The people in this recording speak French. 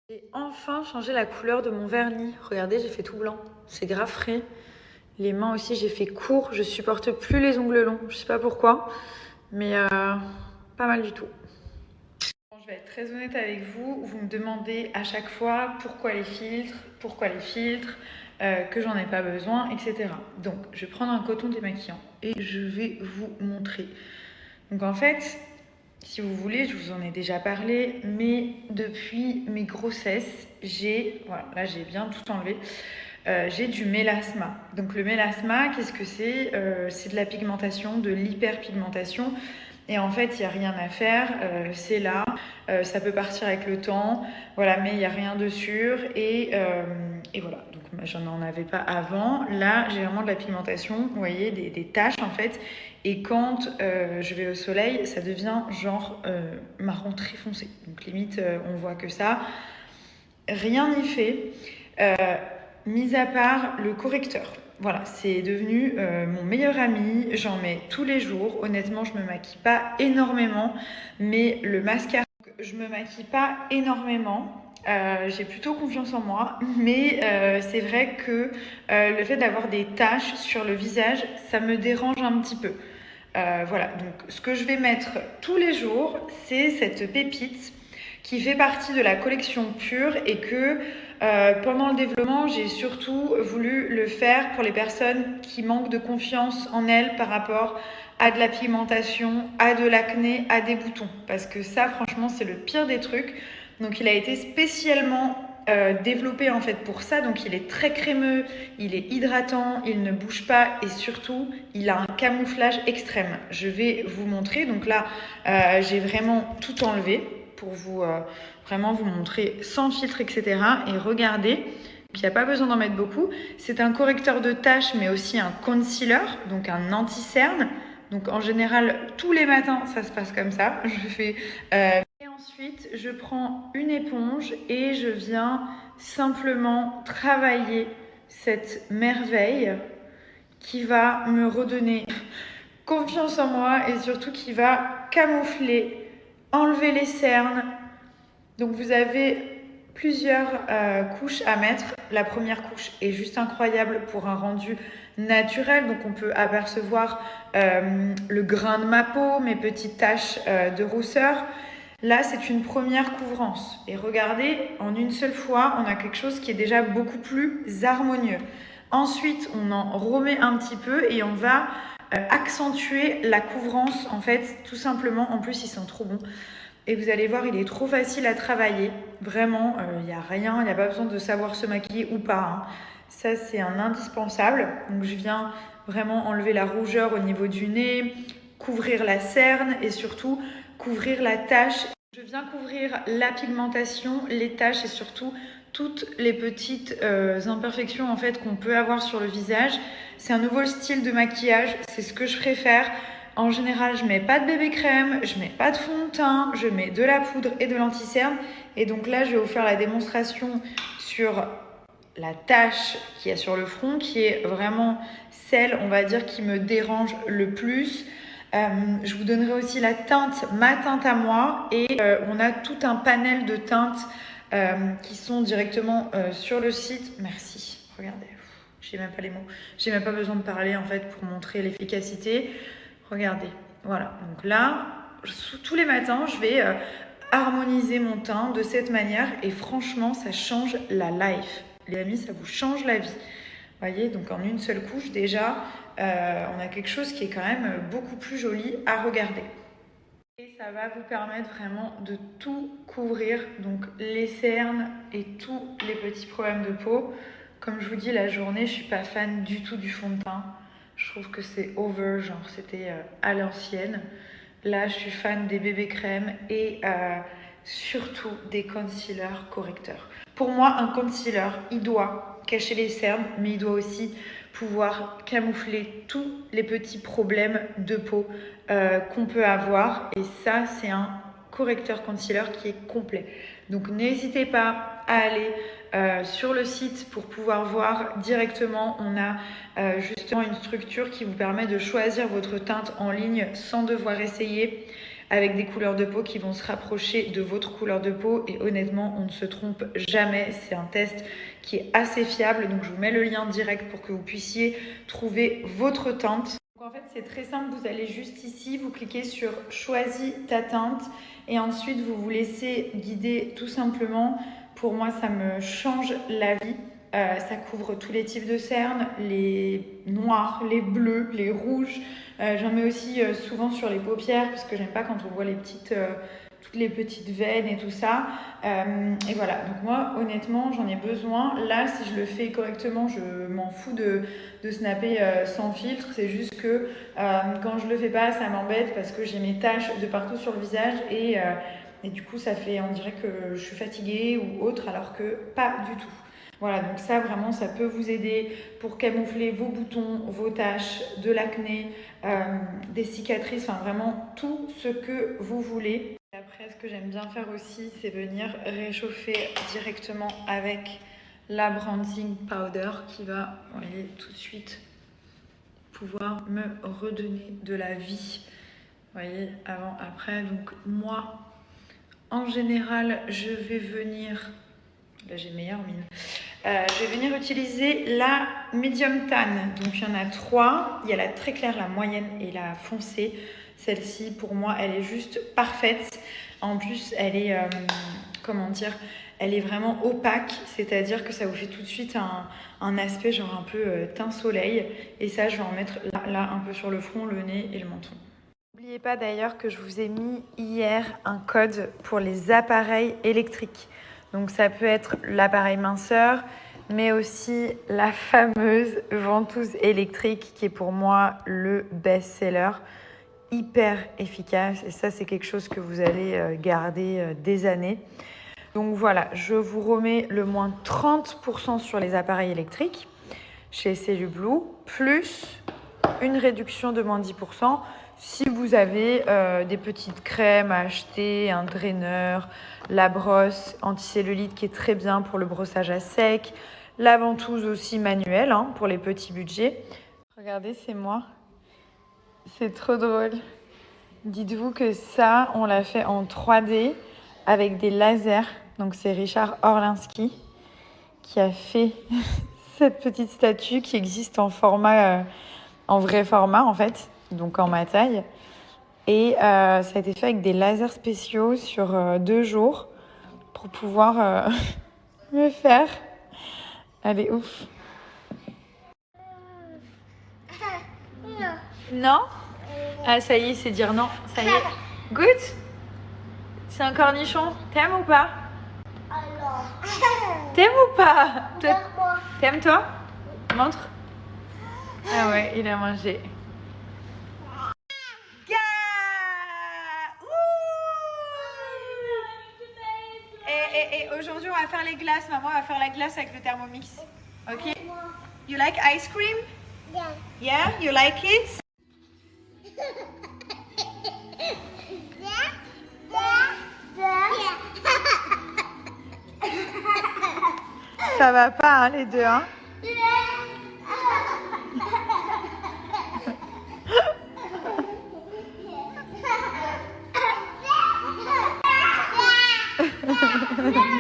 J'ai enfin changé la couleur de mon vernis. Regardez, j'ai fait tout blanc. C'est grave frais. Les mains aussi, j'ai fait court. Je supporte plus les ongles longs. Je sais pas pourquoi, mais pas mal du tout. Bon, je vais être très honnête avec vous. Vous me demandez à chaque fois pourquoi les filtres, que j'en ai pas besoin, etc. Donc, je vais prendre un coton démaquillant et je vais vous montrer. Donc en fait, si vous voulez, je vous en ai déjà parlé, mais depuis mes grossesses, voilà, là j'ai bien tout enlevé, j'ai du mélasma. Donc le mélasma, qu'est-ce que c'est? C'est de la pigmentation, de l'hyperpigmentation. Et en fait, il n'y a rien à faire, c'est là, ça peut partir avec le temps, voilà, mais il n'y a rien de sûr. Et voilà, donc j'en en avais pas avant. Là, j'ai vraiment de la pigmentation, vous voyez, des taches en fait. Et quand je vais au soleil, ça devient genre marron très foncé. Donc limite, on voit que ça. Rien n'y fait, mis à part le correcteur. Voilà, c'est devenu mon meilleur ami. J'en mets tous les jours. Honnêtement, je me maquille pas énormément, mais le mascara, je me maquille pas énormément. J'ai plutôt confiance en moi, mais c'est vrai que le fait d'avoir des taches sur le visage, ça me dérange un petit peu. Voilà, donc ce que je vais mettre tous les jours, c'est cette pépite qui fait partie de la collection Pure et que pendant le développement, j'ai surtout voulu le faire pour les personnes qui manquent de confiance en elles par rapport à de la pigmentation, à de l'acné, à des boutons. Parce que ça, franchement, c'est le pire des trucs. Donc il a été spécialement développé en fait pour ça, donc il est très crémeux, il est hydratant, il ne bouge pas et surtout il a un camouflage extrême. Je vais vous montrer, donc là j'ai vraiment tout enlevé pour vous vraiment vous montrer sans filtre, etc. Et regardez, il n'y a pas besoin d'en mettre beaucoup. C'est un correcteur de taches mais aussi un concealer, donc un anti-cerne. Donc en général tous les matins ça se passe comme ça. Je fais et ensuite, je prends une éponge et je viens simplement travailler cette merveille qui va me redonner confiance en moi et surtout qui va camoufler, enlever les cernes. Donc vous avez plusieurs couches à mettre. La première couche est juste incroyable pour un rendu naturel. Donc on peut apercevoir le grain de ma peau, mes petites taches de rousseur. Là, c'est une première couvrance. Et regardez, en une seule fois, on a quelque chose qui est déjà beaucoup plus harmonieux. Ensuite, on en remet un petit peu et on va accentuer la couvrance, en fait, tout simplement. En plus, ils sont trop bons. Et vous allez voir, il est trop facile à travailler. Vraiment, il n'y a rien, il n'y a pas besoin de savoir se maquiller ou pas. Ça, c'est un indispensable. Donc, je viens vraiment enlever la rougeur au niveau du nez, couvrir la cerne et surtout couvrir la tache. Je viens couvrir la pigmentation, les taches et surtout toutes les petites imperfections en fait qu'on peut avoir sur le visage. C'est un nouveau style de maquillage, c'est ce que je préfère. En général, je mets pas de bébé crème, je mets pas de fond de teint, je mets de la poudre et de l'anti-cerne. Et donc là, je vais vous faire la démonstration sur la tache qu'il y a sur le front, qui est vraiment celle, on va dire, qui me dérange le plus. Je vous donnerai aussi la teinte, ma teinte à moi, et on a tout un panel de teintes qui sont directement sur le site. Merci, regardez, j'ai même pas les mots, j'ai même pas besoin de parler en fait pour montrer l'efficacité. Regardez, voilà, donc là, tous les matins, je vais harmoniser mon teint de cette manière et franchement, ça change la life. Les amis, ça vous change la vie. Vous voyez, donc en une seule couche, déjà, on a quelque chose qui est quand même beaucoup plus joli à regarder. Et ça va vous permettre vraiment de tout couvrir, donc les cernes et tous les petits problèmes de peau. Comme je vous dis, la journée, je suis pas fan du tout du fond de teint. Je trouve que c'est over, genre c'était à l'ancienne. Là, je suis fan des bébés crèmes et surtout des concealers correcteurs. Pour moi, un concealer, il doit cacher les cernes, mais il doit aussi pouvoir camoufler tous les petits problèmes de peau qu'on peut avoir. Et ça, c'est un correcteur concealer qui est complet. Donc, n'hésitez pas à aller sur le site pour pouvoir voir directement. On a justement une structure qui vous permet de choisir votre teinte en ligne sans devoir essayer. avec des couleurs de peau qui vont se rapprocher de votre couleur de peau. Et honnêtement, on ne se trompe jamais. C'est un test qui est assez fiable. Donc, je vous mets le lien direct pour que vous puissiez trouver votre teinte. Donc, en fait, c'est très simple. Vous allez juste ici, vous cliquez sur « Choisis ta teinte » et ensuite, vous vous laissez guider tout simplement. Pour moi, ça me change la vie. Ça couvre tous les types de cernes, les noirs, les bleus, les rouges. J'en mets aussi souvent sur les paupières parce que j'aime pas quand on voit toutes les petites veines et tout ça. Et voilà, donc moi honnêtement j'en ai besoin. Là, si je le fais correctement, je m'en fous de snapper sans filtre. C'est juste que quand je le fais pas, ça m'embête parce que j'ai mes taches de partout sur le visage et du coup ça fait, on dirait que je suis fatiguée ou autre, alors que pas du tout. Voilà, donc ça vraiment, ça peut vous aider pour camoufler vos boutons, vos taches, de l'acné, des cicatrices, enfin vraiment tout ce que vous voulez. Et après, ce que j'aime bien faire aussi, c'est venir réchauffer directement avec la bronzing powder qui va, vous voyez, tout de suite pouvoir me redonner de la vie. Vous voyez, avant, après. Donc moi, en général, je vais venir... Là, j'ai meilleure mine. Je vais venir utiliser la medium tan. Donc, il y en a 3. Il y a la très claire, la moyenne et la foncée. Celle-ci, pour moi, elle est juste parfaite. En plus, elle est, comment dire, elle est vraiment opaque. C'est-à-dire que ça vous fait tout de suite un aspect genre un peu teint soleil. Et ça, je vais en mettre là, un peu sur le front, le nez et le menton. N'oubliez pas d'ailleurs que je vous ai mis hier un code pour les appareils électriques. Donc ça peut être l'appareil minceur, mais aussi la fameuse ventouse électrique qui est pour moi le best-seller, hyper efficace. Et ça, c'est quelque chose que vous allez garder des années. Donc voilà, je vous remets le moins 30% sur les appareils électriques chez Cellublue, plus une réduction de moins 10%. Si vous avez des petites crèmes à acheter, un draineur, la brosse anticellulite qui est très bien pour le brossage à sec, la ventouse aussi manuelle pour les petits budgets. Regardez, c'est moi. C'est trop drôle. Dites-vous que ça, on l'a fait en 3D avec des lasers. Donc c'est Richard Orlinski qui a fait cette petite statue qui existe en format, en vrai format en fait. Donc en ma taille. Et ça a été fait avec des lasers spéciaux sur 2 jours pour pouvoir me faire. Elle est ouf. Non. Non? Ah ça y est, c'est dire non. Ça y est. Goûte. C'est un cornichon. T'aimes ou pas? T'aimes ou pas? T'aimes toi? Montre. Ah ouais, il a mangé. Et aujourd'hui, on va faire les glaces. Maman va faire la glace avec le Thermomix. Ok? You like ice cream? Yeah. Yeah? You like it? Ça va pas, les deux, hein?